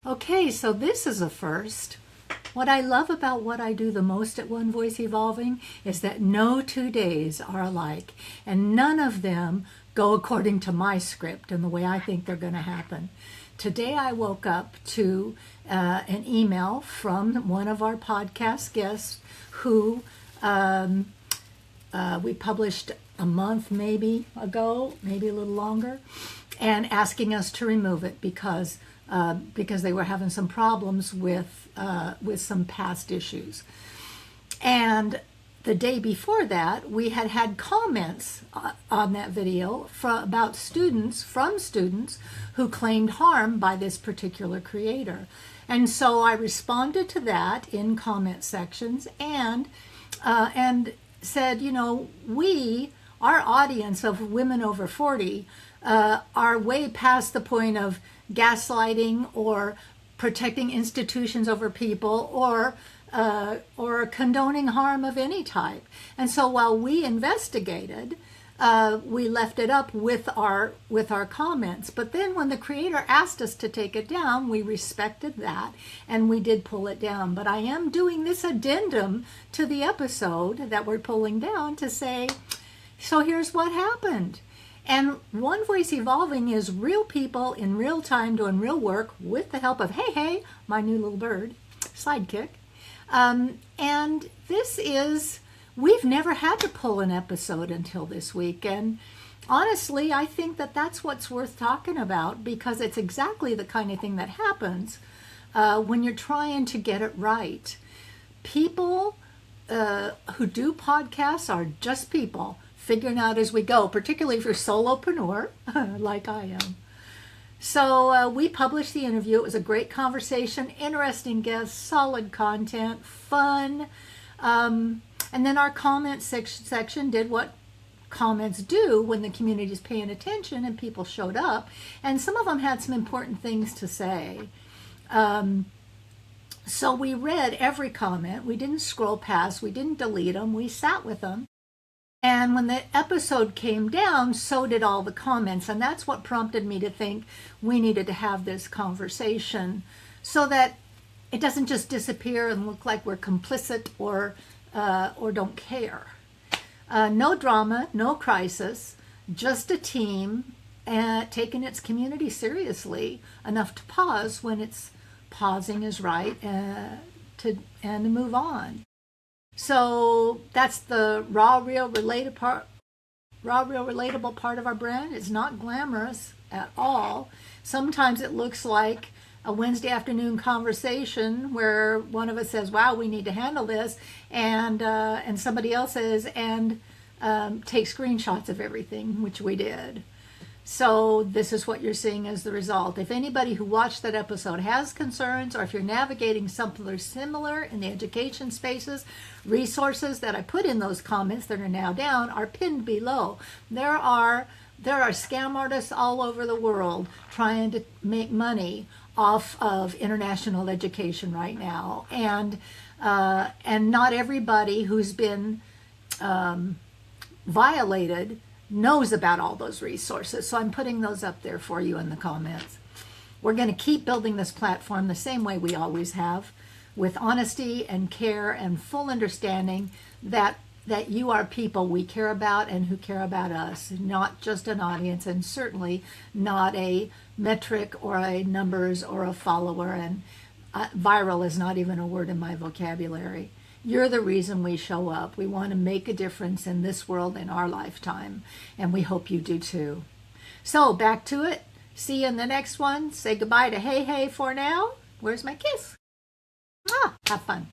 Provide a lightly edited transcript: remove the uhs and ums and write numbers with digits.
Okay, so this is a first. What I love about what I do the most at One Voice Evolving is that no 2 days are alike, and none of them go according to my script and the way I think they're going to happen. Today I woke up to an email from one of our podcast guests who we published a month maybe ago, maybe a little longer, and asking us to remove it because they were having some problems with some past issues. And the day before that, we had comments on that video from students who claimed harm by this particular creator. And so I responded to that in comment sections and said, our audience of women over 40 are way past the point of gaslighting or protecting institutions over people or condoning harm of any type. And so while we investigated, we left it up with our comments. But then when the creator asked us to take it down, we respected that and we did pull it down. But I am doing this addendum to the episode that we're pulling down to say, so here's what happened. And One Voice Evolving is real people in real time doing real work with the help of Hey, my new little bird, sidekick. And we've never had to pull an episode until this week. And honestly, I think that that's what's worth talking about because it's exactly the kind of thing that happens when you're trying to get it right. People who do podcasts are just people figuring out as we go, particularly if you're solopreneur, like I am. So we published the interview. It was a great conversation, interesting guests, solid content, fun. And then our comment section did what comments do when the community is paying attention and people showed up. And some of them had some important things to say. So we read every comment. We didn't scroll past. We didn't delete them. We sat with them. And when the episode came down, so did all the comments. And that's what prompted me to think we needed to have this conversation so that it doesn't just disappear and look like we're complicit or don't care. No drama, no crisis, just a team taking its community seriously enough to pause when it's pausing is right to move on. So that's the relatable part of our brand. It's not glamorous at all. Sometimes it looks like a Wednesday afternoon conversation where one of us says, wow, we need to handle this, and somebody else says, and take screenshots of everything, which we did. So this is what you're seeing as the result. If anybody who watched that episode has concerns, or if you're navigating something similar in the education spaces, resources that I put in those comments that are now down are pinned below. There are scam artists all over the world trying to make money off of international education right now, and not everybody who's been violated knows about all those resources. So I'm putting those up there for you in the comments. We're going to keep building this platform the same way we always have, with honesty and care and full understanding that you are people we care about and who care about us, not just an audience, and certainly not a metric or a numbers or a follower. And viral is not even a word in my vocabulary. You're the reason we show up. We want to make a difference in this world in our lifetime, and we hope you do too. So back to it. See you in the next one. Say goodbye to Hey for now. Where's my kiss? Have fun.